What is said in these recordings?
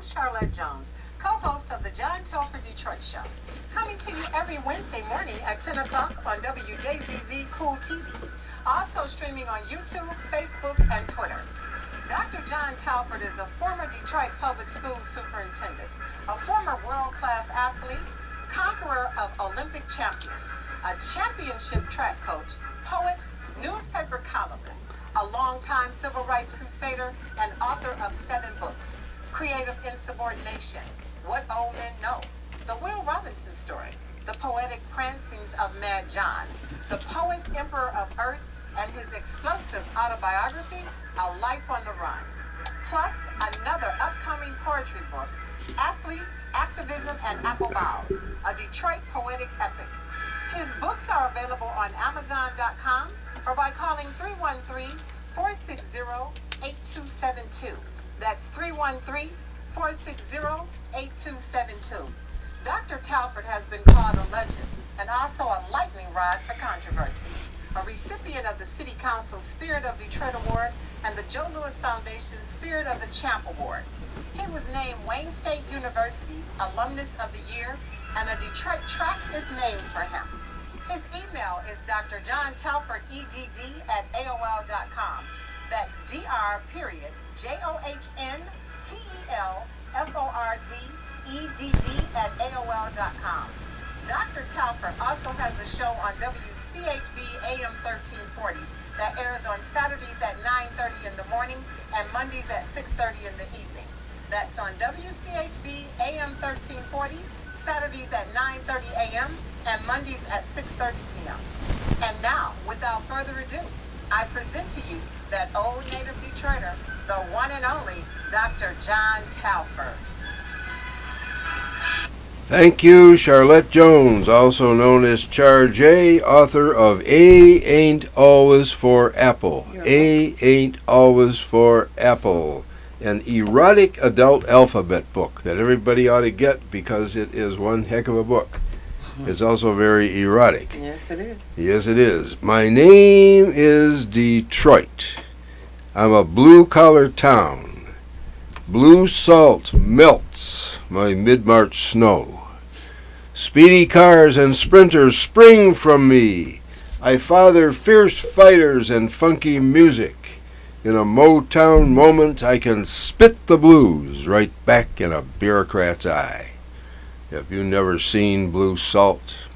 I'm Charlotte Jones, co-host of the John Telford Detroit Show, coming to you every Wednesday morning at 10 o'clock on WJZZ Cool TV. Also streaming on YouTube, Facebook, and Twitter. Dr. John Telford is a former Detroit Public Schools superintendent, a former world-class athlete, conqueror of Olympic champions, a championship track coach, poet, newspaper columnist, a longtime civil rights crusader, and author of 7 books. Creative Insubordination, What Old Men Know, The Will Robinson Story, The Poetic Prancings of Mad John, The Poet Emperor of Earth, and his explosive autobiography, A Life on the Run. Plus, another upcoming poetry book, Athletes, Activism, and Apple Boughs, a Detroit poetic epic. His books are available on Amazon.com or by calling 313-460-8272. That's 313-460-8272. Dr. Telford has been called a legend and also a lightning rod for controversy, a recipient of the City Council Spirit of Detroit Award and the Joe Louis Foundation Spirit of the Champ Award. He was named Wayne State University's Alumnus of the Year, and a Detroit track is named for him. His email is drjohntelfordedd@aol.com. That's dr.johntelfordedd@aol.com. Dr. Telford also has a show on WCHB AM 1340 that airs on Saturdays at 9:30 in the morning and Mondays at 6:30 in the evening. That's on WCHB AM 1340, Saturdays at 9:30 a.m. and Mondays at 6:30 p.m. And now, without further ado, I present to you that old native Detroiter, the one and only Dr. John Telford. Thank you, Charlotte Jones, also known as Char J, author of A Ain't Always for Apple. A Ain't Always for Apple. An erotic adult alphabet book that everybody ought to get because it is one heck of a book. It's also very erotic. Yes, it is. Yes, it is. My name is Detroit. I'm a blue-collar town. Blue salt melts my mid-March snow. Speedy cars and sprinters spring from me. I father fierce fighters and funky music. In a Motown moment, I can spit the blues right back in a bureaucrat's eye. Have you never seen blue salt?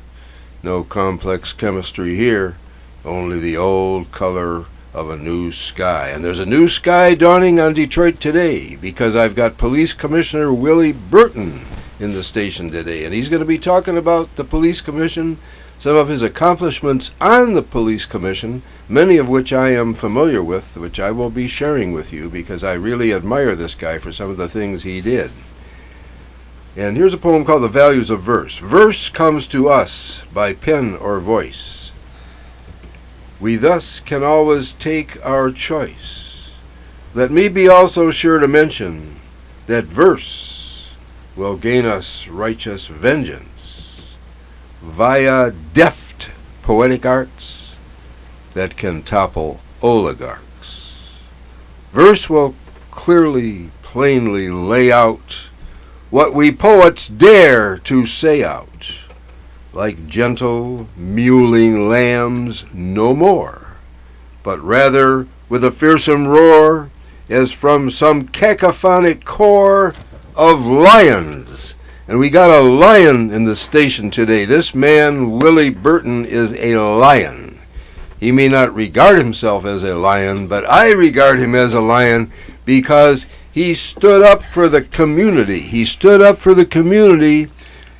No complex chemistry here, only the old color of a new sky. And there's a new sky dawning on Detroit today because I've got Police Commissioner Willie Burton in the station today. And he's going to be talking about the Police Commission, some of his accomplishments on the Police Commission, many of which I am familiar with, which I will be sharing with you because I really admire this guy for some of the things he did. And here's a poem called The Values of Verse. Verse comes to us by pen or voice. We thus can always take our choice. Let me be also sure to mention that verse will gain us righteous vengeance via deft poetic arts that can topple oligarchs. Verse will clearly, plainly lay out what we poets dare to say out, like gentle, mewling lambs no more, but rather with a fearsome roar, as from some cacophonic core of lions. And we got a lion in the station today. This man, Willie Burton, is a lion. He may not regard himself as a lion, but I regard him as a lion because he stood up for the community. He stood up for the community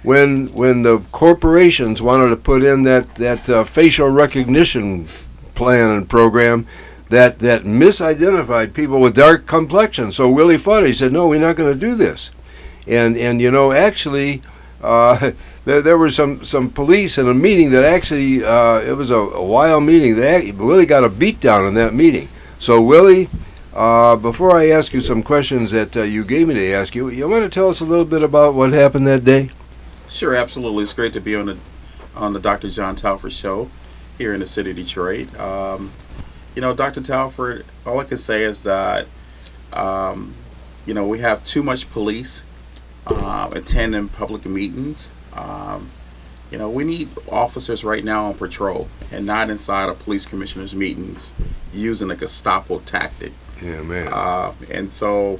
when the corporations wanted to put in that facial recognition plan and program that misidentified people with dark complexions. So Willie fought it. He said, no, we're not going to do this. And you know, actually, there were some police in a meeting that actually, it was a wild meeting. Willie got a beat down in that meeting. So Willie, before I ask you some questions that you gave me to ask you, you want to tell us a little bit about what happened that day? Sure, absolutely. It's great to be on the Dr. John Telford show here in the city of Detroit. You know, Dr. Telford, all I can say is that We have too much police attending public meetings. We need officers right now on patrol and not inside of police commissioners' meetings using a Gestapo tactic. Yeah, man. And so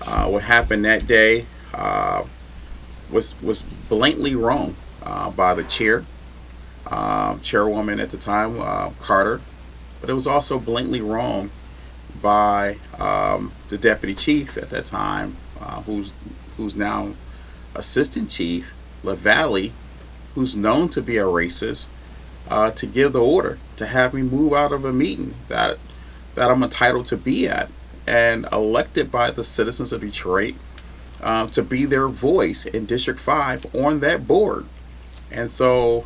what happened that day was blatantly wrong by the chairwoman at the time, Carter, but it was also blatantly wrong by the deputy chief at that time, who's now assistant chief, LaValle, who's known to be a racist, to give the order to have me move out of a meeting that I'm entitled to be at and elected by the citizens of Detroit to be their voice in District 5 on that board. And so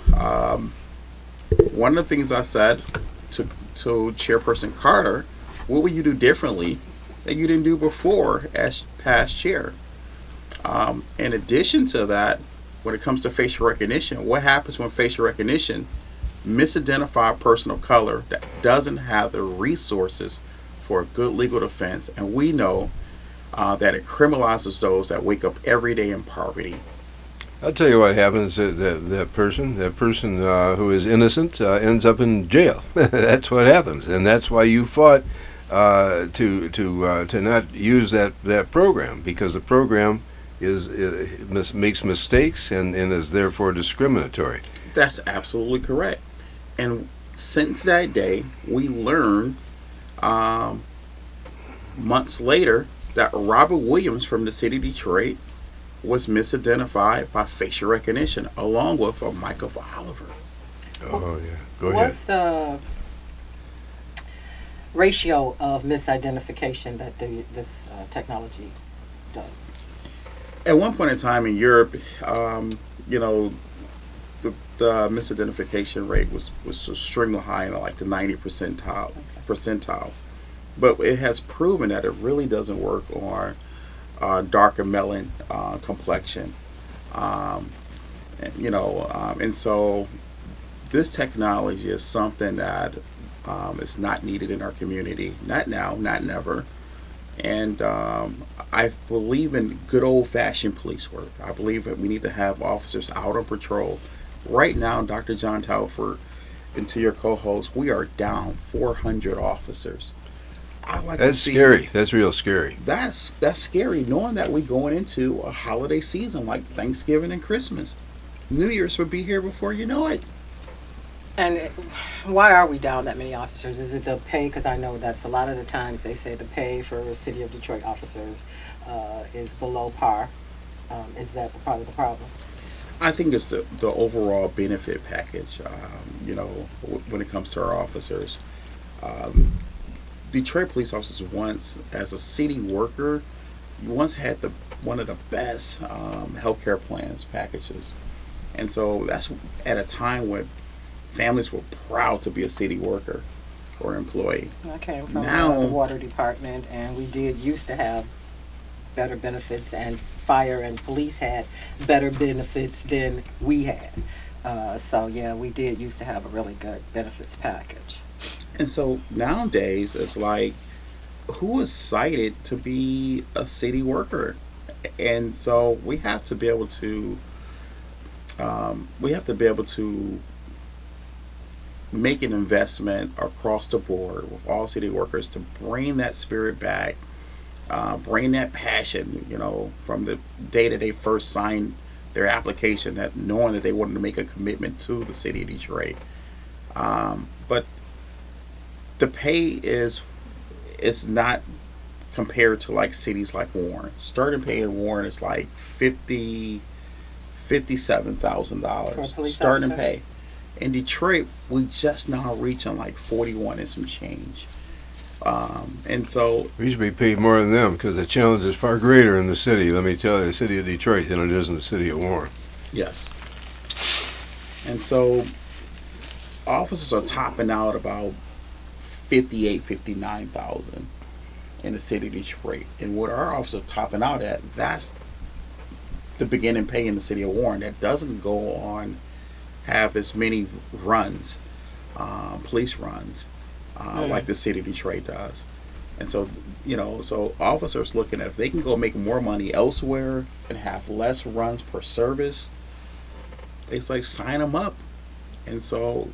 one of the things I said to Chairperson Carter, what would you do differently that you didn't do before as past chair? In addition to that, when it comes to facial recognition, what happens when facial recognition misidentifies a person of color that doesn't have the resources for a good legal defense? And we know that it criminalizes those that wake up every day in poverty. I'll tell you what happens. That person who is innocent ends up in jail. That's what happens, and that's why you fought to not use that program, because the program makes mistakes and is therefore discriminatory. That's absolutely correct. And since that day, we learned months later that Robert Williams from the city of Detroit was misidentified by facial recognition, along with Michael Oliver. Oh, yeah. Go ahead. What's the ratio of misidentification that this technology does? At one point in time in Europe, the misidentification rate was extremely high, in like the 90 percentile. But it has proven that it really doesn't work on darker melon complexion. And so this technology is something that is not needed in our community. Not now, not never. And I believe in good old-fashioned police work. I believe that we need to have officers out on patrol. Right now, Dr. John Telford, and to your co-host, we are down 400 officers. That's scary. That's real scary. That's scary, knowing that we're going into a holiday season like Thanksgiving and Christmas. New Year's would be here before you know it. And why are we down that many officers? Is it the pay? Because I know that's a lot of the times they say the pay for City of Detroit officers is below par. Is that part of the problem? I think it's the overall benefit package, when it comes to our officers. Detroit police officers once, as a city worker, once had one of the best healthcare plans packages. And so that's at a time when families were proud to be a city worker or employee. I came from Now, the water department, and we did used to have better benefits, and fire and police had better benefits than we had. We did used to have a really good benefits package. And so nowadays, it's like, who is cited to be a city worker? And so we have to be able to make an investment across the board with all city workers to bring that spirit back, bring that passion, from the day that they first signed their application, that knowing that they wanted to make a commitment to the city of Detroit. But the pay is not compared to like cities like Warren. Starting pay in Warren is like $57,000 starting pay. In Detroit, we just now reaching like 41 and some change. And so We should be paid more than them, because the challenge is far greater in the city. Let me tell you, the city of Detroit than it is in the city of Warren. yes. And so officers are topping out about 59,000 in the city of Detroit. And what our officers are topping out at, that's the beginning pay in the city of Warren. That doesn't go on have as many runs, police runs, like the city of Detroit does. And so, so officers looking at if they can go make more money elsewhere and have less runs per service, it's like sign them up. And so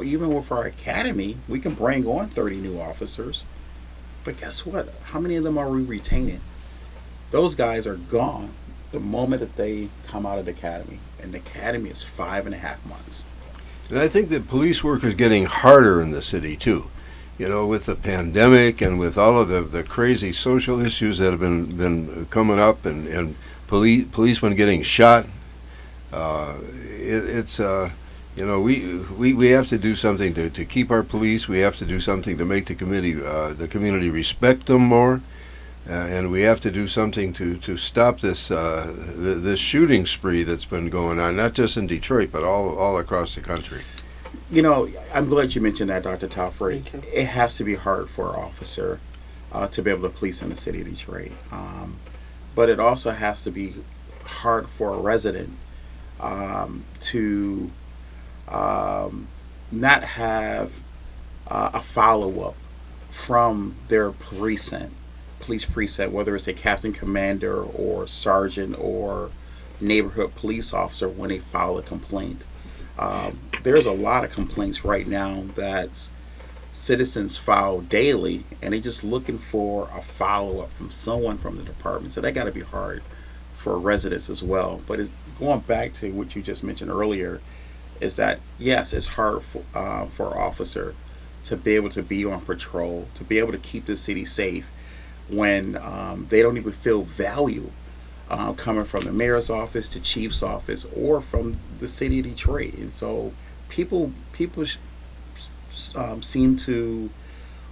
even with our academy, we can bring on 30 new officers. But guess what? How many of them are we retaining? Those guys are gone the moment that they come out of the academy. And the academy is 5.5 months. And I think that police work is getting harder in the city too. With the pandemic and with all of the crazy social issues that have been coming up, and policemen getting shot, we have to do something to keep our police. We have to do something to make the community respect them more, and we have to do something to stop this shooting spree that's been going on, not just in Detroit but all across the country. I'm glad you mentioned that, Dr. Telford. Me too. It has to be hard for an officer to be able to police in the city of Detroit. But it also has to be hard for a resident to not have a follow-up from their police precinct, whether it's a captain commander or sergeant or neighborhood police officer when they file a complaint. There's a lot of complaints right now that citizens file daily, and they're just looking for a follow-up from someone from the department. So that got to be hard for residents as well. But going back to what you just mentioned earlier, is that yes, it's hard for an officer to be able to be on patrol, to be able to keep the city safe when they don't even feel value coming from the mayor's office, the chief's office, or from the city of Detroit. And so people seem to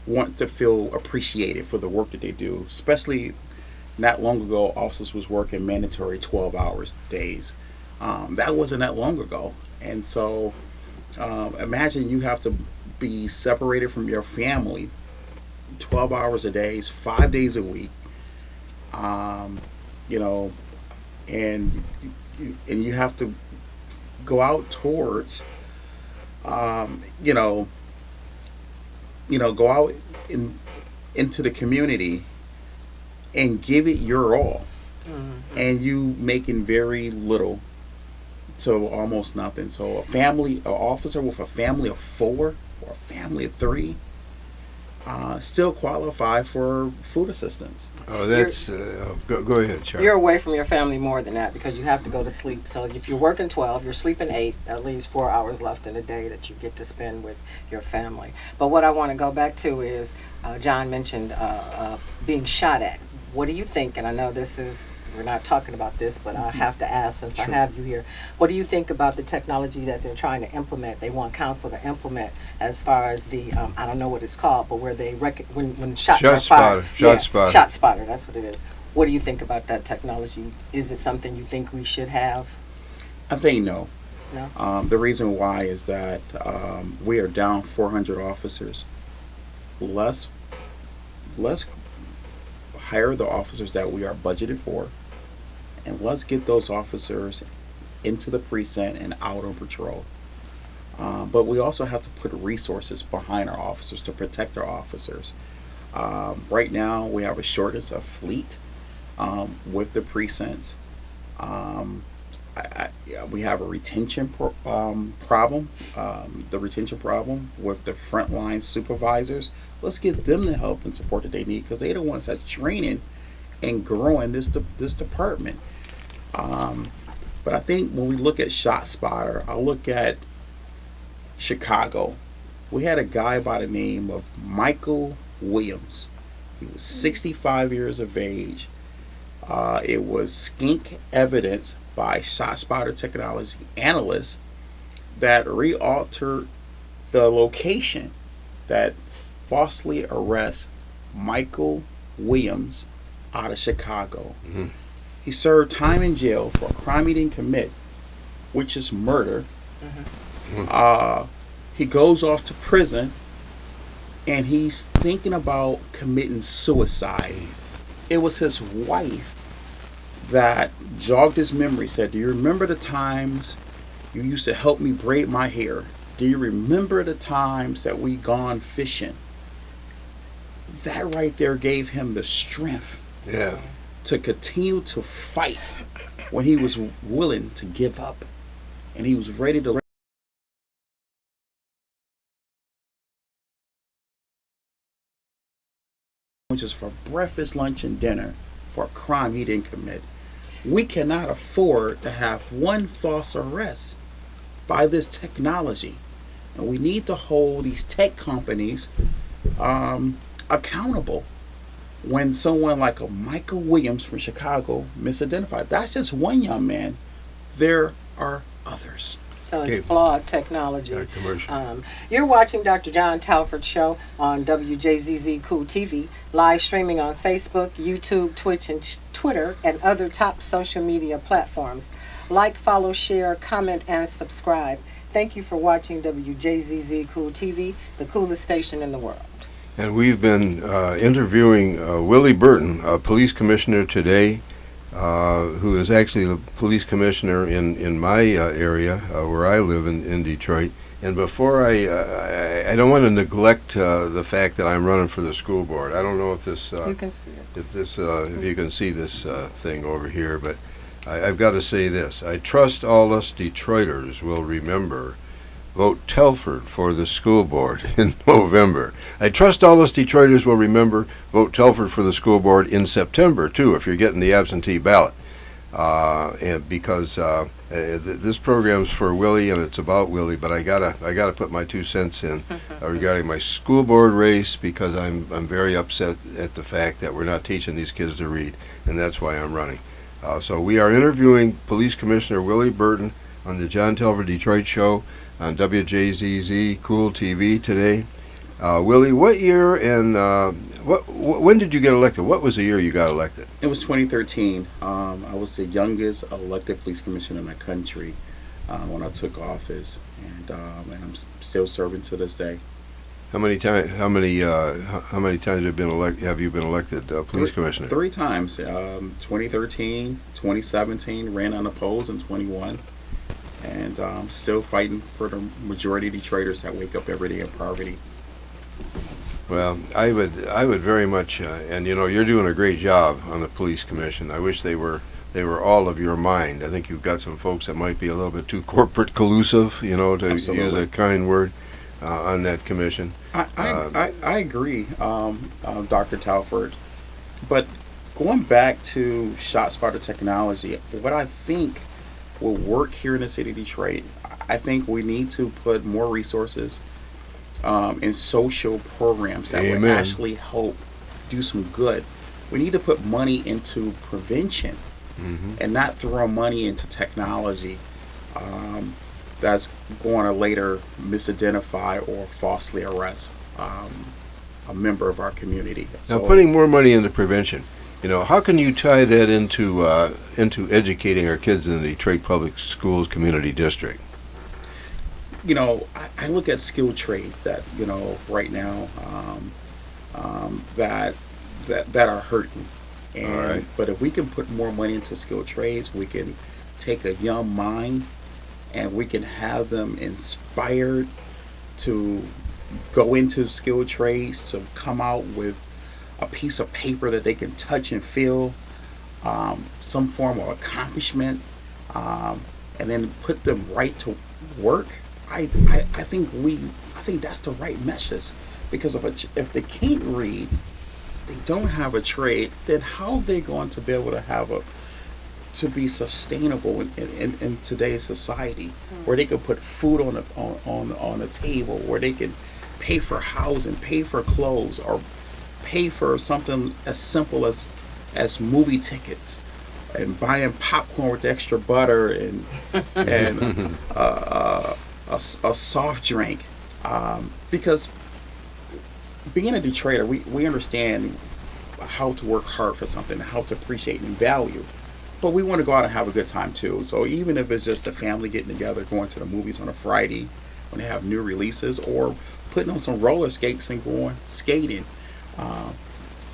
want to feel appreciated for the work that they do. Especially not long ago, officers was working mandatory 12-hour days. That wasn't that long ago. And so imagine you have to be separated from your family 12 hours a day, 5 days a week, and you have to go out towards, go out into the community and give it your all, and you making very little to almost nothing. So an officer with a family of 4 or a family of 3 still qualify for food assistance. Oh, that's go ahead, Charlie. You're away from your family more than that because you have to go to sleep. So if you're working 12, you're sleeping 8, that leaves 4 hours left in the day that you get to spend with your family. But what I want to go back to is John mentioned being shot at. What do you think? And I know we're not talking about this, but I have to ask since I have you here. What do you think about the technology that they're trying to implement? They want council to implement as far as the I don't know what it's called, but where they when shots are fired. Shot spotter. Shot spotter. That's what it is. What do you think about that technology? Is it something you think we should have? I think no. No. The reason why is that we are down 400 officers. Let's hire the officers that we are budgeted for, and let's get those officers into the precinct and out on patrol. But we also have to put resources behind our officers to protect our officers. Right now, we have a shortage of fleet with the precincts. We have a retention problem, the retention problem with the frontline supervisors. Let's get them the help and support that they need because they're the ones that's training and growing this department. But I think when we look at ShotSpotter, I look at Chicago. We had a guy by the name of Michael Williams. He was 65 years of age. It was skink evidence by ShotSpotter technology analysts that re-altered the location that falsely arrests Michael Williams out of Chicago. Mm-hmm. He served time in jail for a crime he didn't commit, which is murder. Mm-hmm. He goes off to prison and he's thinking about committing suicide. It was his wife that jogged his memory, said, "Do you remember the times you used to help me braid my hair? Do you remember the times that we gone fishing?" that right there gave him the strength Yeah. to continue to fight when he was willing to give up and he was ready to just for breakfast, lunch, and dinner for a crime he didn't commit. We cannot afford to have one false arrest by this technology. And we need to hold these tech companies accountable. When someone like a Michael Williams from Chicago misidentified, that's just one young man. There are others. So it's Okay. flawed technology. Got a commercial. You're watching Dr. John Telford Show on WJZZ Cool TV, live streaming on Facebook, YouTube, Twitch, and Twitter, and other top social media platforms. Like, follow, share, comment, and subscribe. Thank you for watching WJZZ Cool TV, the coolest station in the world. And we've been interviewing Willie Burton, a police commissioner today, who is actually the police commissioner in my area where I live in Detroit. And before I don't want to neglect the fact that I'm running for the school board. I don't know if this You can see it. if you can see this thing over here, but I've got to say this. I trust all us Detroiters will remember. Vote Telford for the school board in November. I trust all us Detroiters will remember. Vote Telford for the school board in September too, if you're getting the absentee ballot. And because this program's for Willie and it's about Willie, but I gotta put my 2 cents in regarding my school board race because I'm very upset at the fact that we're not teaching these kids to read, and that's why I'm running. So we are interviewing Police Commissioner Willie Burton on the John Telford Detroit Show on WJZZ Cool TV today. Willie, what year and when did you get elected? What was the year you got elected? It was 2013. I was the youngest elected police commissioner in the country when I took office, and I'm still serving to this day. How many times? How many times have you been elected police commissioner? 3 times. 2013, 2017, ran unopposed in 21. And still fighting for the majority of Detroiters that wake up every day in poverty. Well, I would very much, and you're doing a great job on the police commission. I wish they were all of your mind. I think you've got some folks that might be a little bit too corporate collusive, to Absolutely. use a kind word, on that commission. I agree, Dr. Telford. But going back to ShotSpotter technology, what I think will work here in the city of Detroit, I think we need to put more resources in social programs that will Amen. actually help do some good. We need to put money into prevention and not throw money into technology that's going to later misidentify or falsely arrest a member of our community. Now, putting more money into prevention, how can you tie that into educating our kids in the Detroit Public Schools Community District? I look at skilled trades that right now that are hurting, and All right. but if we can put more money into skilled trades, we can take a young mind and we can have them inspired to go into skilled trades, to come out with a piece of paper that they can touch and feel, some form of accomplishment, and then put them right to work. I think that's the right message, because if they can't read, they don't have a trade, then how are they going to be able to be sustainable in today's society, where they can put food on the table, where they can pay for housing, pay for clothes, or pay for something as simple as movie tickets, and buying popcorn with extra butter and a soft drink, because being a Detroiter, we understand how to work hard for something, how to appreciate and value, but we want to go out and have a good time too. So even if it's just a family getting together, going to the movies on a Friday when they have new releases, or putting on some roller skates and going skating.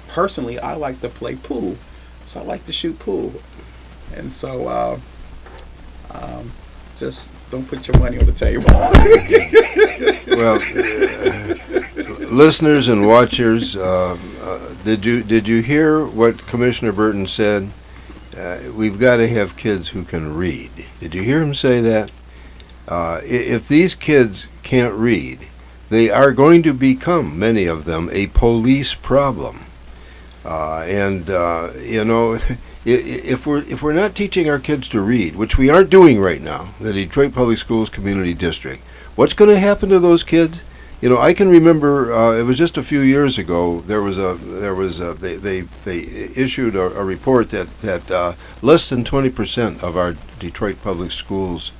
Personally, I like to play pool, so I like to shoot pool, and so just don't put your money on the table. Well, listeners and watchers, Did you hear what Commissioner Burton said? We've got to have kids who can read. Did you hear him say that? If these kids can't read, they are going to become, many of them, a police problem. If we're not teaching our kids to read, which we aren't doing right now, the Detroit Public Schools Community District, what's going to happen to those kids? I can remember it was just a few years ago. They issued a report that less than 20% of our Detroit Public Schools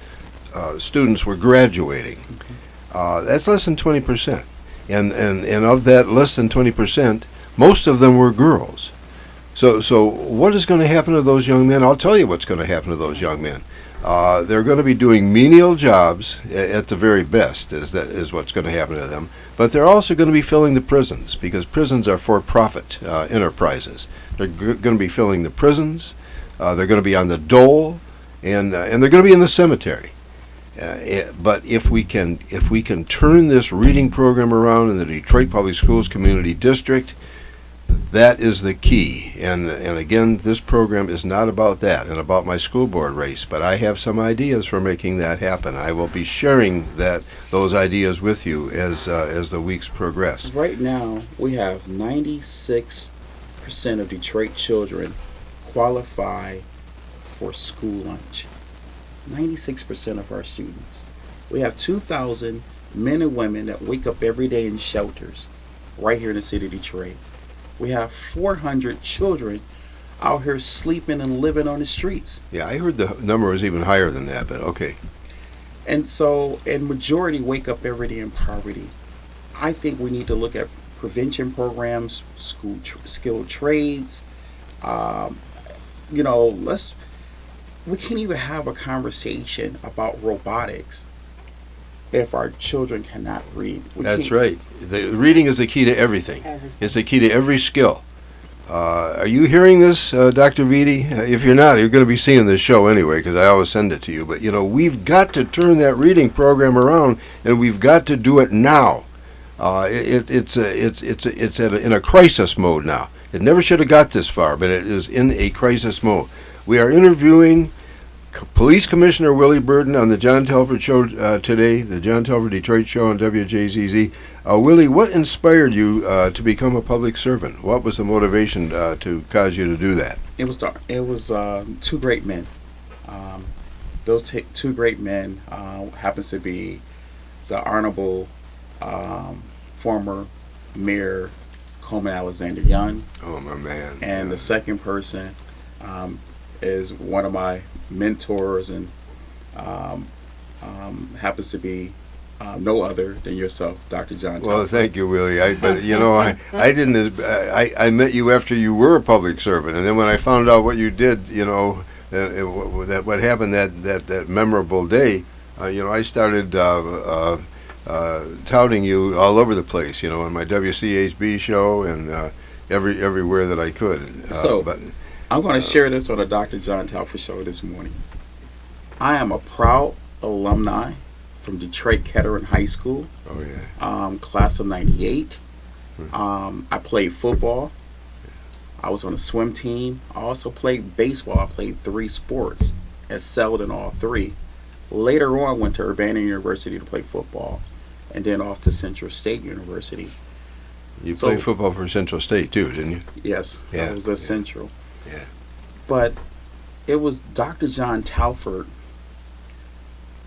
students were graduating. That's less than 20%, and of that less than 20%, most of them were girls. So what is going to happen to those young men? I'll tell you what's going to happen to those young men. They're going to be doing menial jobs at the very best, is what's going to happen to them. But they're also going to be filling the prisons, because prisons are for-profit enterprises. They're going to be filling the prisons. They're going to be on the dole, and they're going to be in the cemetery. But if we can turn this reading program around in the Detroit Public Schools Community District, that is the key. And again, this program is not about that and about my school board race, but I have some ideas for making that happen. I will be sharing those ideas with you as the weeks progress. Right now, we have 96% of Detroit children qualify for school lunch. 96% of our students. We have 2,000 men and women that wake up every day in shelters right here in the city of Detroit. We have 400 children out here sleeping and living on the streets. Yeah, I heard the number was even higher than that, but okay. And majority wake up every day in poverty. I think we need to look at prevention programs, skilled trades. We can't even have a conversation about robotics if our children cannot read. That's right. The reading is the key to everything. It's the key to every skill. Are you hearing this, Dr. Vitti? If you're not, you're going to be seeing this show anyway, because I always send it to you. But we've got to turn that reading program around, and we've got to do it now. It's in a crisis mode now. It never should have got this far, but it is in a crisis mode. We are interviewing Police Commissioner Willie Burton on the John Telford Show today, the John Telford Detroit Show on WJZZ. Willie, what inspired you to become a public servant? What was the motivation to cause you to do that? It was two great men. Those two great men happens to be the Honorable former Mayor Coleman Alexander Young. Oh, my man. And the second person is one of my mentors and happens to be no other than yourself, Dr. John Telford. Well, thank you, Willie. I met you after you were a public servant, and then when I found out what you did, what happened that memorable day, I started touting you all over the place, on my WCHB show and everywhere that I could. But I'm going to share this on the Dr. John Telford Show this morning. I am a proud alumni from Detroit Kettering High School. Oh, yeah. Class of 98. I played football. I was on a swim team. I also played baseball. I played 3 sports, excelled in all 3. Later on, went to Urbana University to play football, and then off to Central State University. You played football for Central State, too, didn't you? Yes. Yeah. I was at Central. Yeah. But it was Dr. John Telford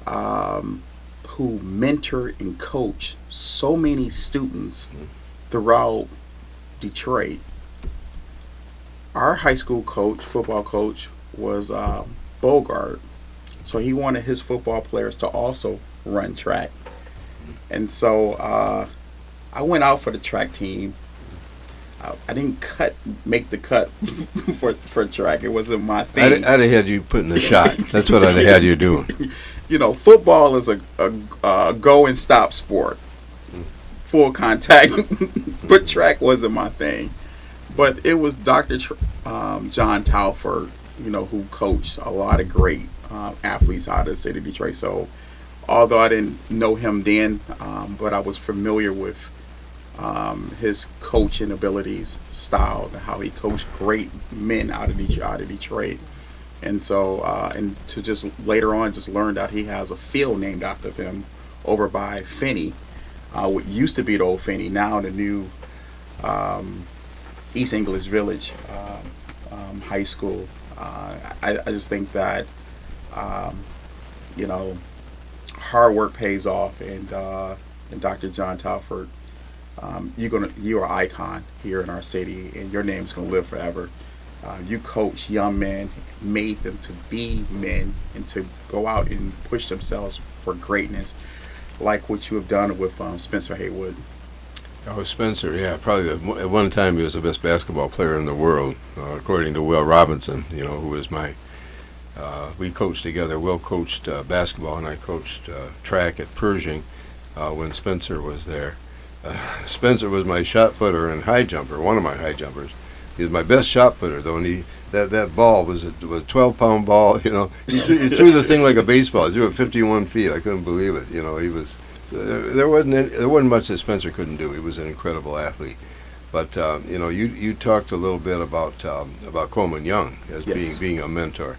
who mentored and coached so many students throughout Detroit. Our high school coach, football coach, was Bogart. So he wanted his football players to also run track. And so I went out for the track team. I didn't make the cut for track. It wasn't my thing. I'd have had you putting the shot. That's what I'd have had you doing. Football is a go and stop sport, full contact. But track wasn't my thing. But it was Dr. John Telford, who coached a lot of great athletes out of the city of Detroit. So although I didn't know him then, but I was familiar with his coaching abilities, style, and how he coached great men out of Detroit. And so, and to just later on just learn that he has a field named after him over by Finney, what used to be the old Finney, now the new East English Village high school. I just think that you know, hard work pays off, and Dr. John Telford, you're an icon here in our city, and your name's gonna live forever. You coach young men, made them to be men, and to go out and push themselves for greatness, like what you have done with Spencer Haywood. Oh, Spencer, yeah, probably at one time he was the best basketball player in the world, according to Will Robinson, who was my, we coached together. Will coached basketball, and I coached track at Pershing when Spencer was there. Spencer was my shot putter and high jumper, one of my high jumpers. He was my best shot putter, though, and that ball was a 12-pound ball, He threw the thing like a baseball. He threw it 51 feet. I couldn't believe it. He was... There wasn't much that Spencer couldn't do. He was an incredible athlete. But you talked a little bit about Coleman Young as Yes. being a mentor.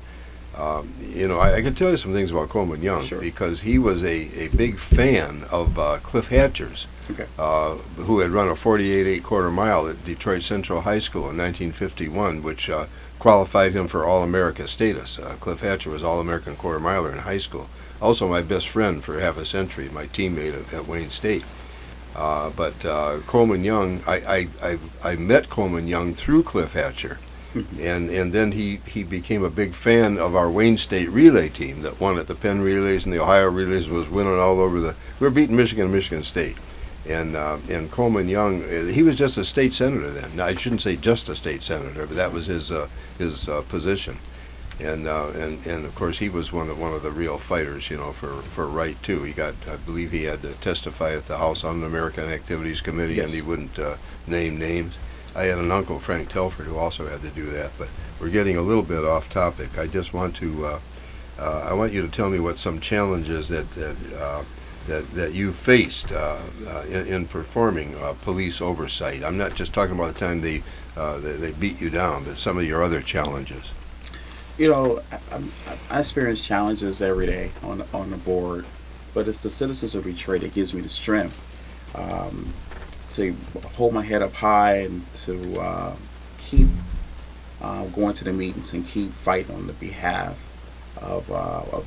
I can tell you some things about Coleman Young, Sure. because he was a big fan of Cliff Hatcher's, Okay. who had run a 48 quarter mile at Detroit Central High School in 1951, which qualified him for All-America status. Cliff Hatcher was All-American quarter miler in high school. Also my best friend for half a century, my teammate at Wayne State. But Coleman Young, I met Coleman Young through Cliff Hatcher, and then he became a big fan of our Wayne State relay team that won at the Penn Relays and the Ohio Relays, was winning all over we were beating Michigan and Michigan State. And Coleman Young, he was just a state senator then. Now, I shouldn't say just a state senator, but that was his position. And of course he was one of the real fighters, for right too. I believe he had to testify at the House Un-American Activities Committee, Yes. and he wouldn't name names. I had an uncle, Frank Telford, who also had to do that. But we're getting a little bit off topic. I just want to, I want you to tell me what some challenges that you faced in performing police oversight. I'm not just talking about the time they beat you down, but some of your other challenges. I experience challenges every day on the board, but it's the citizens of Detroit that gives me the strength to hold my head up high and to keep going to the meetings and keep fighting on the behalf of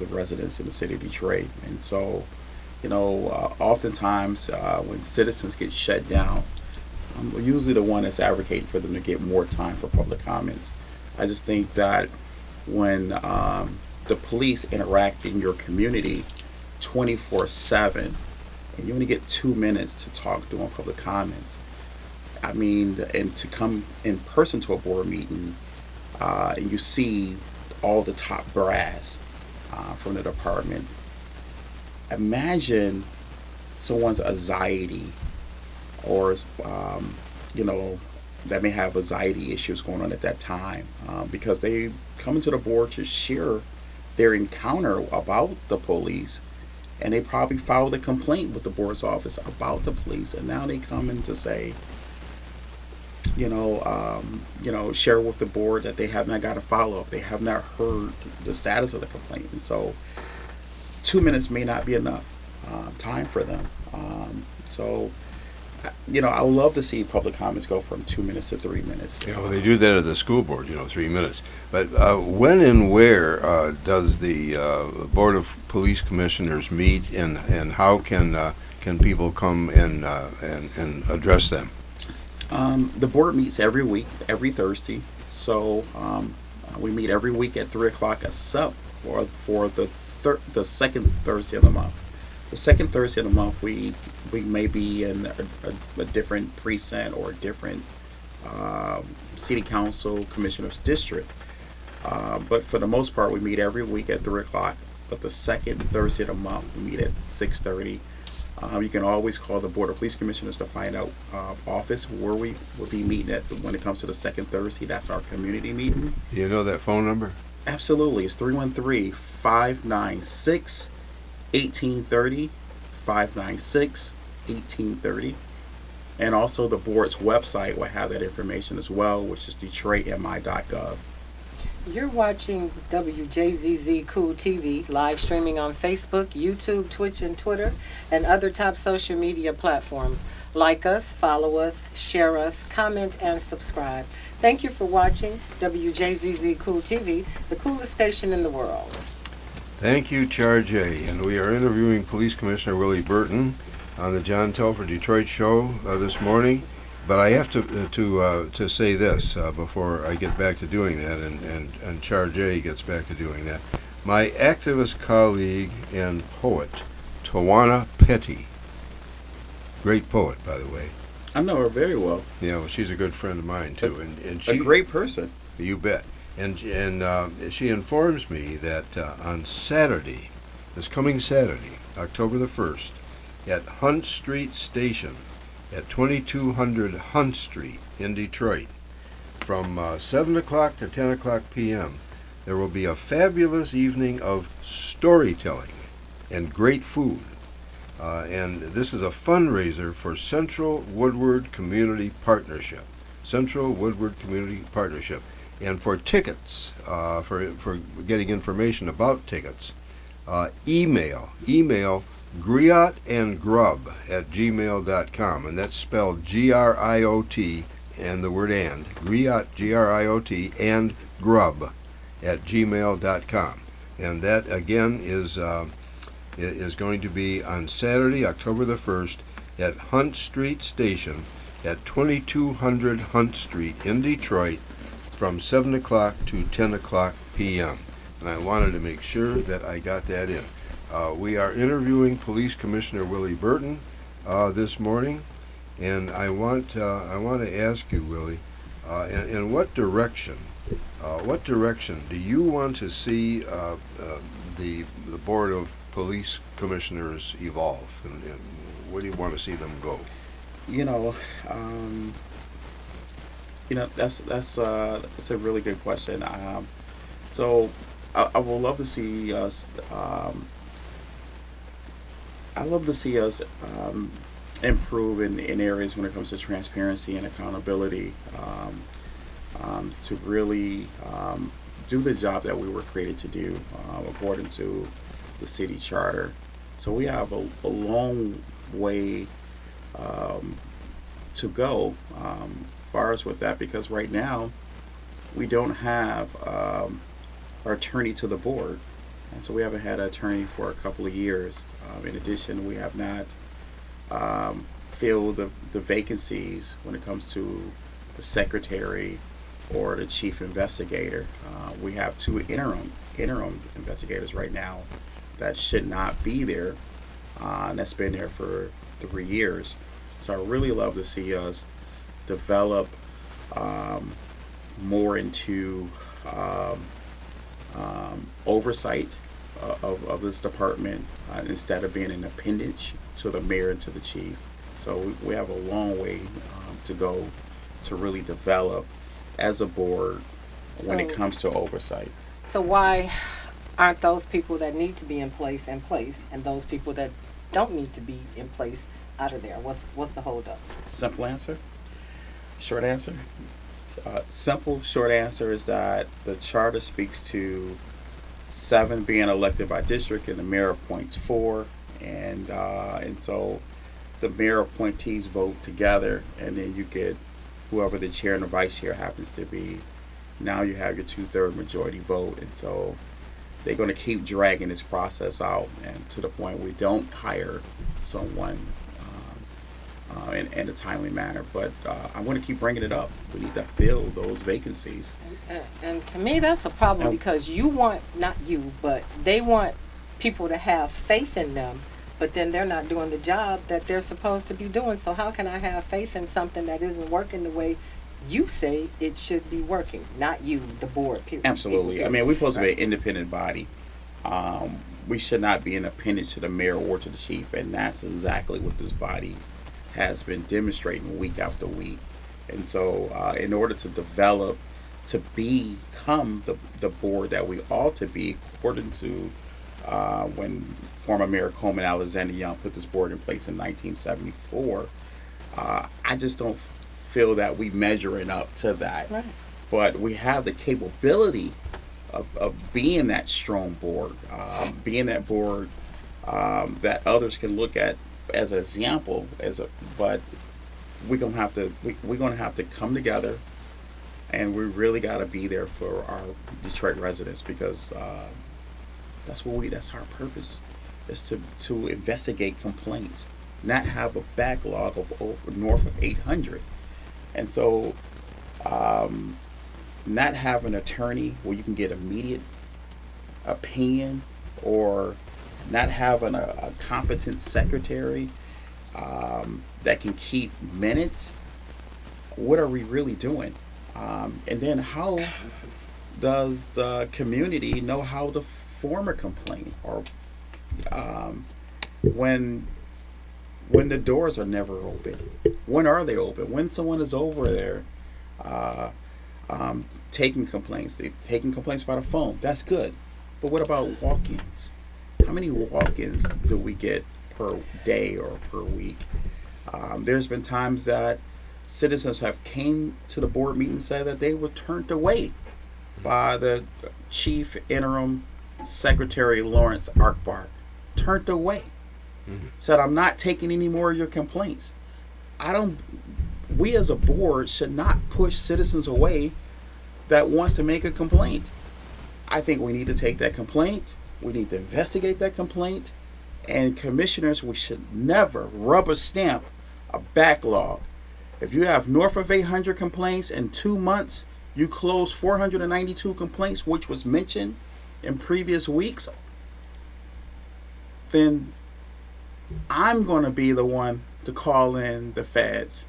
the residents in the city of Detroit. And so, oftentimes when citizens get shut down, I'm usually the one that's advocating for them to get more time for public comments. I just think that when the police interact in your community 24/7, and you only get 2 minutes to talk during public comments, and to come in person to a board meeting, and you see all the top brass from the department, imagine someone's anxiety, or that may have anxiety issues going on at that time, because they come into the board to share their encounter about the police, and they probably filed a complaint with the board's office about the police, and now they come in to say, share with the board that they have not got a follow-up, they have not heard the status of the complaint, and so 2 minutes may not be enough time for them. I love to see public comments go from 2 minutes to 3 minutes. Yeah, well, they do that at the school board, 3 minutes. But when and where does the Board of Police Commissioners meet, and how can people come and address them? The board meets every week, every Thursday. So we meet every week at 3 o'clock, except for the second Thursday of the month. The second Thursday of the month, we may be in a different precinct or a different city council commissioner's district. But for the most part, we meet every week at 3 o'clock. But the second Thursday of the month, we meet at 6:30. You can always call the Board of Police Commissioners to find out office where we will be meeting at when it comes to the second Thursday. That's our community meeting. You know that phone number? Absolutely. It's 313-596-1830, 596-1830. And also the board's website will have that information as well, which is detroitmi.gov. You're watching WJZZ Cool TV, live streaming on Facebook, YouTube, Twitch, and Twitter, and other top social media platforms. Like us, follow us, share us, comment, and subscribe. Thank you for watching WJZZ Cool TV, the coolest station in the world. Thank you, Charge A. And we are interviewing Police Commissioner Willie Burton on the John Telford Detroit show this morning. But I have to say this before I get back to doing that, and Charge A gets back to doing that. My activist colleague and poet, Tawana Petty, great poet, by the way. I know her very well. Yeah, well, she's a good friend of mine too, and she A great person. You bet. And she informs me that on Saturday, this coming Saturday, October the 1st, at Hunt Street Station, at 2200 Hunt Street in Detroit, from 7 o'clock to 10 o'clock p.m., there will be a fabulous evening of storytelling and great food. And this is a fundraiser for Central Woodward Community Partnership. Central Woodward Community Partnership. And for tickets, for getting information about tickets, email griotandgrub@gmail.com, and that's spelled Griot and the word and, Griot, Griot, and grub@gmail.com. And that again is going to be on Saturday, October the 1st, at Hunt Street Station at 2200 Hunt Street in Detroit, from 7 o'clock to 10 o'clock p.m. And I wanted to make sure that I got that in. We are interviewing Police Commissioner Willie Burton this morning, and I want to ask you, Willie, in what direction do you want to see the Board of Police Commissioners evolve, and where do you want to see them go? That's a really good question. So I would love to see us. I love to see us improve in areas when it comes to transparency and accountability, to really do the job that we were created to do according to the city charter. So we have a long way to go far as with that, because right now we don't have our attorney to the board, and so we haven't had an attorney for a couple of years. In addition, we have not filled the vacancies when it comes to the secretary or the chief investigator. We have two interim investigators right now that should not be there, and that's been there for 3 years. So I really love to see us develop more into oversight of this department, instead of being an appendage to the mayor and to the chief. So we have a long way to go to really develop as a board when it comes to oversight. So why aren't those people that need to be in place, and those people that don't need to be in place out of there? What's the holdup? Simple answer. Short answer. Simple short answer is that the charter speaks to 7 being elected by district, and the mayor appoints 4, and so the mayor appointees vote together, and then you get whoever the chair and the vice chair happens to be. Now you have your 2/3 majority vote, and so they're going to keep dragging this process out, and to the point we don't hire someone in a timely manner. But I'm going to keep bringing it up. We need to fill those vacancies. And to me, that's a problem, because not you, but they want people to have faith in them, but then they're not doing the job that they're supposed to be doing. So how can I have faith in something that isn't working the way you say it should be working? Not you, the board, period. Absolutely. I mean, we're supposed to be an independent body. We should not be an appendage to the mayor or to the chief, and that's exactly what this body has been demonstrating week after week. And so in order to develop, to become the board that we ought to be, according to when former Mayor Coleman Alexander Young put this board in place in 1974, I just don't feel that we measuring up to that. Right. But we have the capability of being that strong board, being that board that others can look at as an example. But we're gonna have to come together, and we really got to be there for our Detroit residents, because that's our purpose, is to investigate complaints, not have a backlog of north of 800. And so not have an attorney where you can get immediate opinion, or not having a competent secretary that can keep minutes. What are we really doing? And then how does the community know how to form a complaint, or when the doors are never open? When are they open? When someone is over there taking complaints, they're taking complaints by the phone. That's good. But what about walk-ins? How many walk-ins do we get per day or per week? There's been times that citizens have came to the board meeting and said that they were turned away by the chief interim secretary, Lawrence Arkbar. Turned away. Said, I'm not taking any more of your complaints. We as a board should not push citizens away that wants to make a complaint. I think we need to take that complaint. We need to investigate that complaint. And commissioners, we should never rubber stamp a backlog. If you have north of 800 complaints in 2 months, you close 492 complaints, which was mentioned in previous weeks, then I'm going to be the one to call in the feds.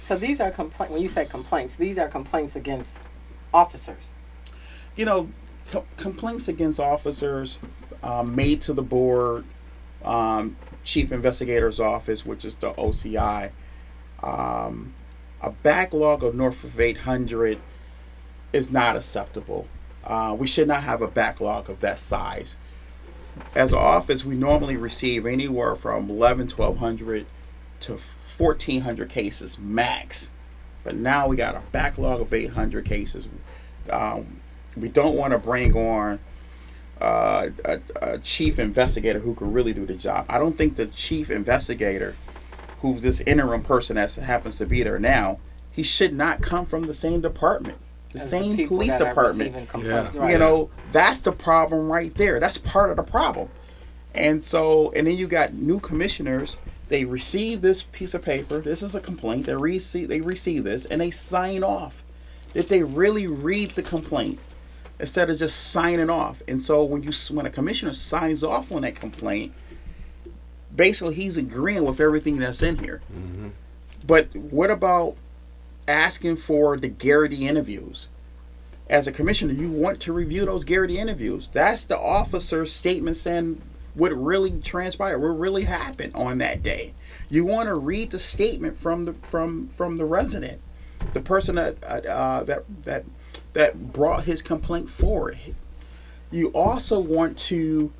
So these are complaints. When you say complaints, these are complaints against officers. Complaints against officers made to the board, chief investigator's office, which is the OCI. A backlog of north of 800 is not acceptable. We should not have a backlog of that size. As an office, we normally receive anywhere from 1,100 to 1,400 cases max. But now we got a backlog of 800 cases. We don't want to bring on a chief investigator who can really do the job. I don't think the chief investigator, who's this interim person that happens to be there now, he should not come from the same department, the same police department. Yeah. Right. That's the problem right there. That's part of the problem. And then you got new commissioners. They receive this piece of paper. This is a complaint. They receive this, and they sign off. Did they really read the complaint instead of just signing off? And so when a commissioner signs off on that complaint, basically he's agreeing with everything that's in here. Mm-hmm. But what about asking for the Garrity interviews? As a commissioner, you want to review those Garrity interviews. That's the officer's statement saying what really transpired, what really happened on that day. You want to read the statement from the resident, the person that brought his complaint forward. You also want to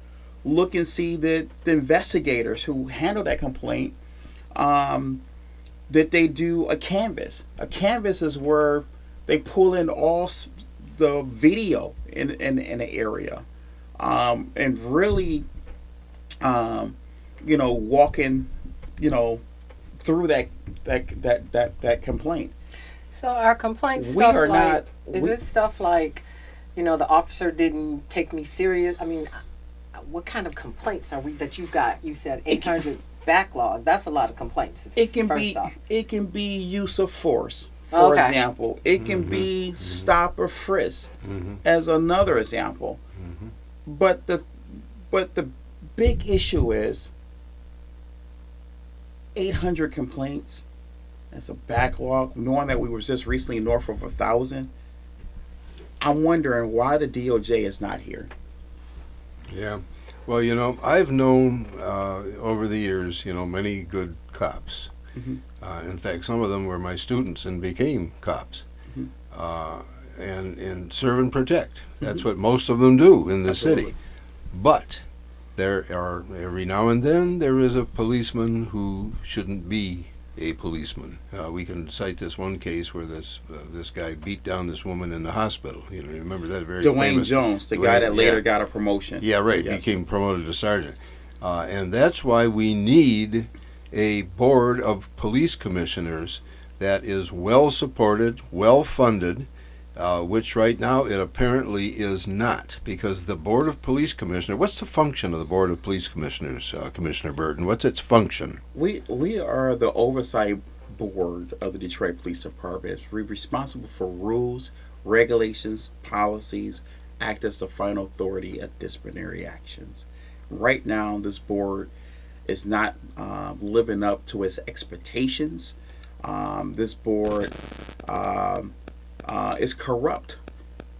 look and see that the investigators who handle that complaint, that they do a canvas. A canvas is where they pull in all the video in the area, and really, walking, through that complaint. So our complaint We stuff are like, not- is we- it stuff like, the officer didn't take me serious? I mean, what kind of complaints are we that you've got? You said 800 backlog. That's a lot of complaints. It can first off. be use of force, for Okay. example. It can be stop or frisk, as another example. But the big issue is 800 complaints. That's a backlog. Knowing that we were just recently north of 1,000, I'm wondering why the DOJ is not here. Yeah. Well, I've known over the years, many good cops. Mm-hmm. In fact, some of them were my students and became cops. Mm-hmm. And serve and protect. That's what most of them do in the city. But there are, every now and then, there is a policeman who shouldn't be a policeman. We can cite this one case where this guy beat down this woman in the hospital. You remember that very Dwayne famous Jones, the Dwayne- guy that later yeah. got a promotion. Yeah, right. Yes. Became promoted to sergeant. And that's why we need a board of police commissioners that is well supported, well funded, which right now it apparently is not, because the board of police commissioners. What's the function of the board of police commissioners, Commissioner Burton? What's its function? We are the oversight board of the Detroit Police Department. We're responsible for rules, regulations, policies, act as the final authority of disciplinary actions. Right now, this board is not living up to its expectations. This board is corrupt,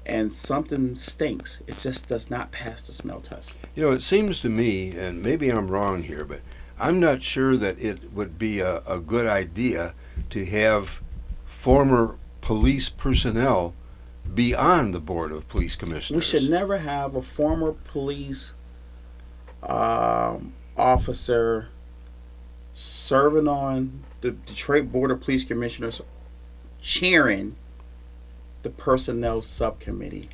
and something stinks. It just does not pass the smell test. It seems to me, and maybe I'm wrong here, but I'm not sure that it would be a good idea to have former police personnel be on the board of police commissioners. We should never have a former police officer serving on the Detroit Board of Police Commissioners, chairing the personnel subcommittee.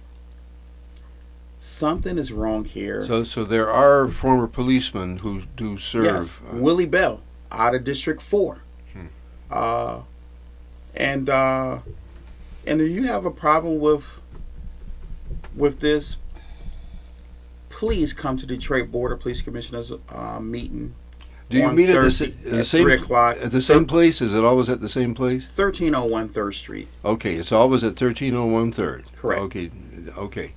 Something is wrong here. So there are former policemen who do serve. Yes, Willie Bell, out of District 4. And if you have a problem with this, please come to Detroit Board of Police Commissioners meeting. Do you on meet at Thursday the same 3 o'clock? at the same place? Is it always at the same place? 1301 3rd Street. Okay, it's always at 1301 3rd. Correct. Okay.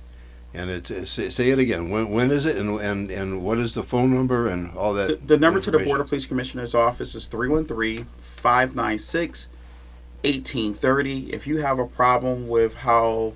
And say it again. When is it, and what is the phone number and all that? The number to the Board information? of Police Commissioners office is 313-596-1830. If you have a problem with how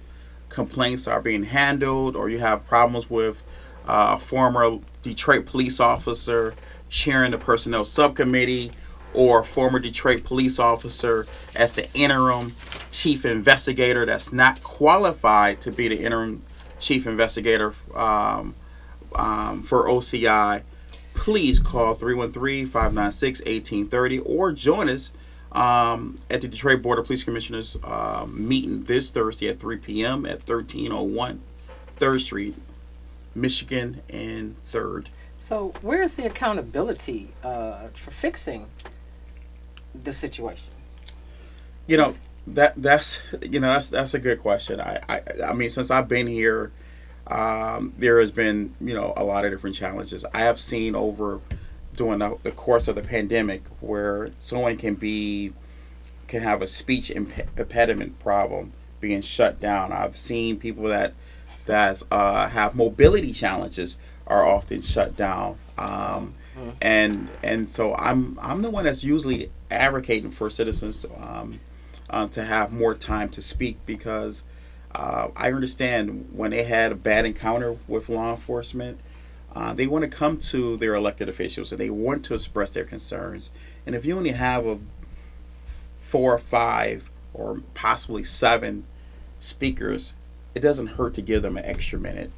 complaints are being handled, or you have problems with a former Detroit police officer chairing the personnel subcommittee, or a former Detroit police officer as the interim chief investigator that's not qualified to be the interim chief investigator for OCI, please call 313-596-1830 or join us at the Detroit Board of Police Commissioners meeting this Thursday at 3 p.m. at 1301 3rd Street, Michigan and 3rd. So where's the accountability for fixing the situation? That's a good question. I mean, since I've been here, there has been a lot of different challenges. I have seen over during the course of the pandemic where someone can have a speech impediment problem being shut down. I've seen people that have mobility challenges are often shut down. And so I'm the one that's usually advocating for citizens to have more time to speak, because I understand when they had a bad encounter with law enforcement, they want to come to their elected officials and they want to express their concerns. And if you only have 4 or 5 or possibly 7 speakers, it doesn't hurt to give them an extra minute.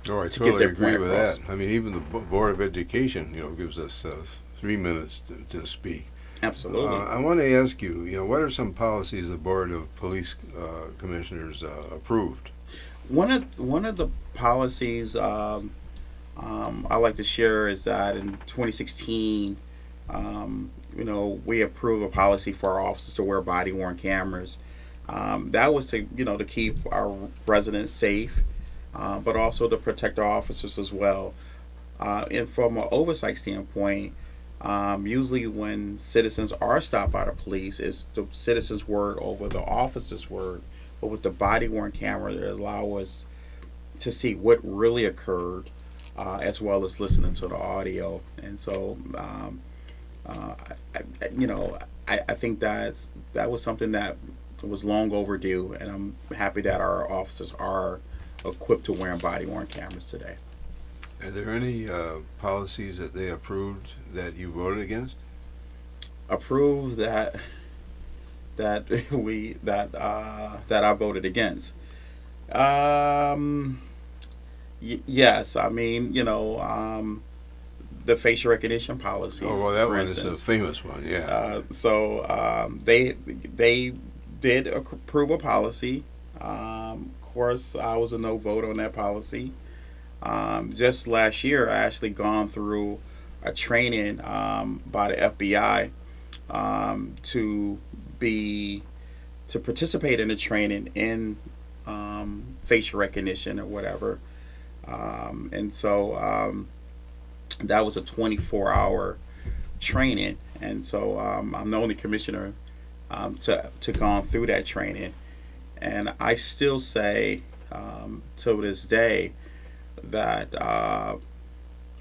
Oh, I to totally get their agree point with across. that. I mean, even the Board of Education, gives us 3 minutes to speak. Absolutely. I want to ask you, what are some policies the Board of Police Commissioners approved? One of the policies I like to share is that in 2016, we approved a policy for our officers to wear body-worn cameras. That was to to keep our residents safe, but also to protect our officers as well. And from an oversight standpoint, usually when citizens are stopped by the police, it's the citizens' word over the officer's word. But with the body-worn camera, it allows us to see what really occurred, as well as listening to the audio. And so, I think that was something that was long overdue, and I'm happy that our officers are equipped to wearing body-worn cameras today. Are there any policies that they approved that you voted against? Approved that I voted against. Yes, I mean, the facial recognition policy. Oh, well, that for one is a instance. famous one, yeah. They did approve a policy. Of course, I was a no vote on that policy. Just last year, I actually gone through a training by the FBI to be to participate in the training in facial recognition or whatever. And so that was a 24-hour training, and so I'm the only commissioner to gone through that training, and I still say to this day that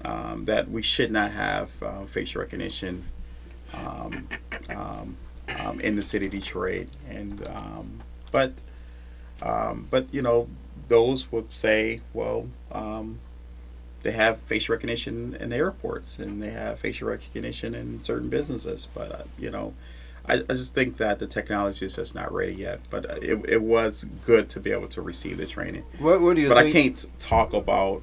that we should not have facial recognition in the city of Detroit, and but you know, those would say, well, they have facial recognition in the airports and they have facial recognition in certain businesses, but you know, I just think that the technology is just not ready yet. But it was good to be able to receive the training. What do you But think? I can't talk about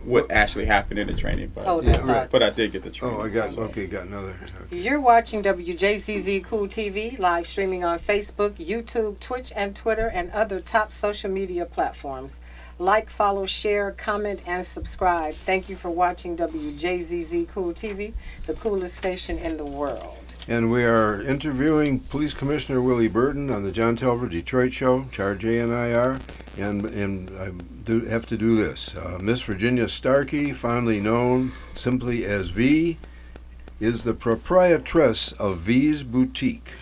what actually happened in the training. But Hold Yeah, on, right. but I did get the training. Oh, I got so. okay. Got another. Okay. You're watching WJZZ Cool TV, live streaming on Facebook, YouTube, Twitch, and Twitter, and other top social media platforms. Like, follow, share, comment, and subscribe. Thank you for watching WJZZ Cool TV, the coolest station in the world. And we are interviewing Police Commissioner Willie Burton on the John Telford Detroit Show. Charge A and I are, and I have to do this. Miss Virginia Starkey, fondly known simply as V, is the proprietress of V's Boutique,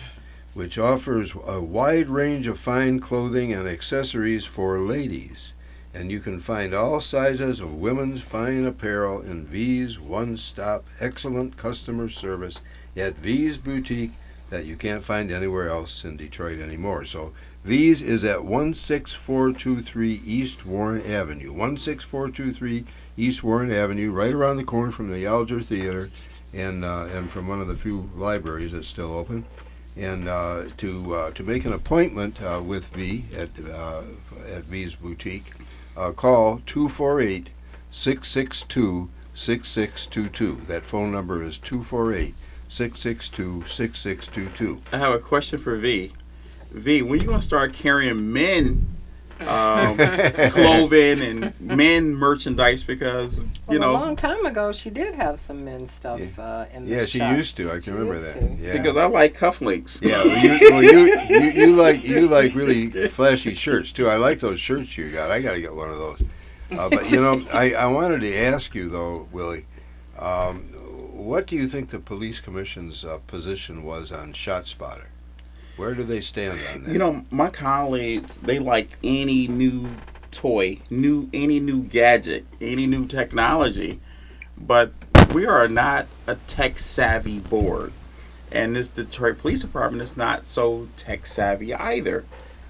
which offers a wide range of fine clothing and accessories for ladies. And you can find all sizes of women's fine apparel in V's one-stop excellent customer service at V's Boutique that you can't find anywhere else in Detroit anymore. So V's is at 16423 East Warren Avenue. 16423 East Warren Avenue, right around the corner from the Alger Theater and from one of the few libraries that's still open. And to make an appointment with V at V's Boutique, call 248-662-6622. That phone number is 248-662-6622. I have a question for V. V, when you gonna start carrying men clothing and men merchandise? Because you Well, a know, long time ago, she did have some men's stuff in the Yeah, she shop. used to. I can She remember used that. to. Yeah. because I like cufflinks. Yeah, you like really flashy shirts too. I like those shirts you got. I got to get one of those. But you know, I wanted to ask you though, Willie, what do you think the police commission's position was on ShotSpotter? Where do they stand on that? You know, my colleagues, they like any new toy, any new gadget, any new technology, but we are not a tech savvy board, and this Detroit Police Department is not so tech savvy either.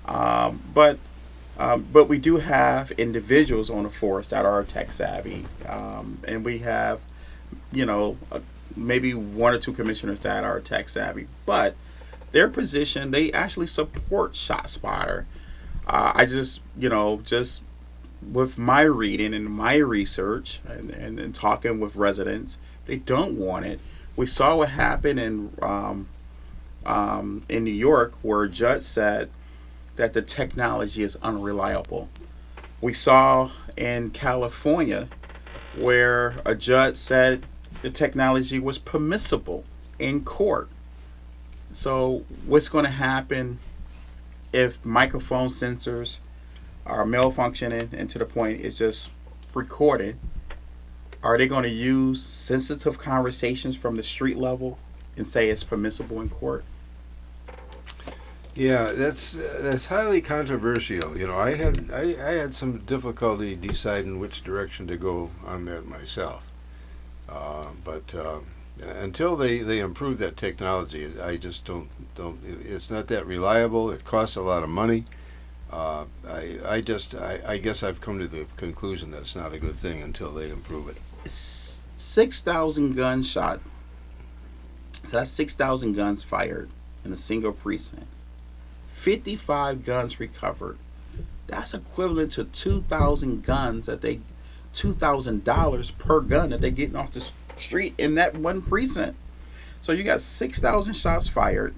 But we do have individuals on the force that are tech savvy, and we have, you know, maybe one or two commissioners that are tech savvy, but their position, they actually support ShotSpotter. I just, you know, just with my reading and my research and talking with residents, they don't want it. We saw what happened in New York, where a judge said that the technology is unreliable. We saw in California where a judge said the technology was permissible in court. So what's going to happen if microphone sensors are malfunctioning and to the point it's just recorded? Are they going to use sensitive conversations from the street level and say it's permissible in court? Yeah, that's highly controversial. You know, I had some difficulty deciding which direction to go on that myself. But until they improve that technology, I just don't. It's not that reliable. It costs a lot of money. I guess I've come to the conclusion that it's not a good thing until they improve it. 6,000 guns shot. So that's 6,000 guns fired in a single precinct. 55 guns recovered. That's equivalent to 2,000 guns that they $2,000 per gun that they're getting off the street in that one precinct. So you got 6,000 shots fired,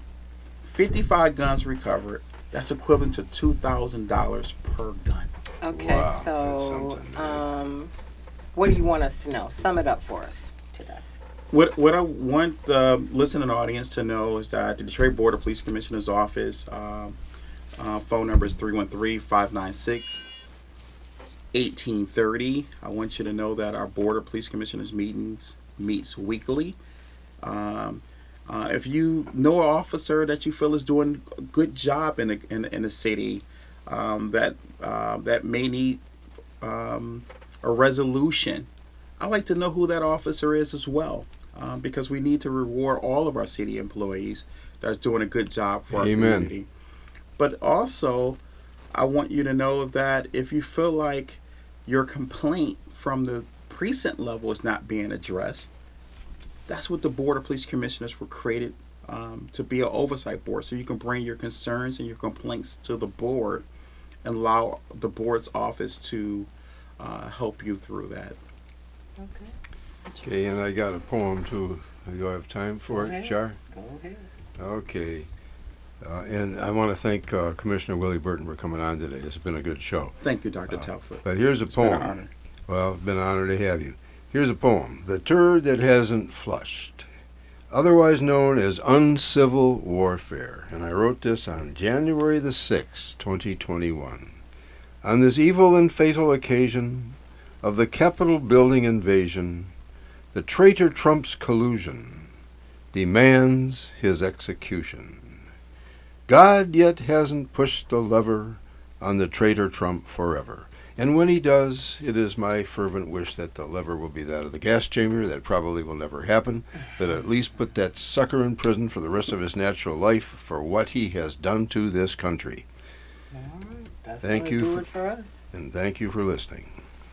55 guns recovered. That's equivalent to $2,000 per gun. Okay, Wow, that's so something, what do you want us to know? Sum it up for us today. What I want the listening audience to know is that the Detroit Board of Police Commissioner's Office phone number is 313-596-1830. I want you to know that our Board of Police Commissioners meets weekly. If you know an officer that you feel is doing a good job in the city, that may need a resolution, I'd like to know who that officer is as well, because we need to reward all of our city employees that's doing a good job for our Amen. community. But also, I want you to know that if you feel like your complaint from the precinct level is not being addressed, that's what the Board of Police Commissioners were created to be an oversight board. So you can bring your concerns and your complaints to the board and allow the board's office to help you through that. Okay. Okay, and I got a poem too. Do I have time for Go it, ahead. Char? Go ahead. Okay. And I want to thank Commissioner Willie Burton for coming on today. It's been a good show. Thank you, Dr. Telford. But here's a It's been an poem. honor. Well, it's been an honor to have you. Here's a poem. The turd that hasn't flushed, otherwise known as uncivil warfare. And I wrote this on January the 6th, 2021. On this evil and fatal occasion of the Capitol building invasion, the traitor Trump's collusion demands his execution. God yet hasn't pushed the lever on the traitor Trump forever. And when he does, it is my fervent wish that the lever will be that of the gas chamber. That probably will never happen, but at least put that sucker in prison for the rest of his natural life for what he has done to this country. All right. That's Thank gonna you do for- it for us. And thank you for listening.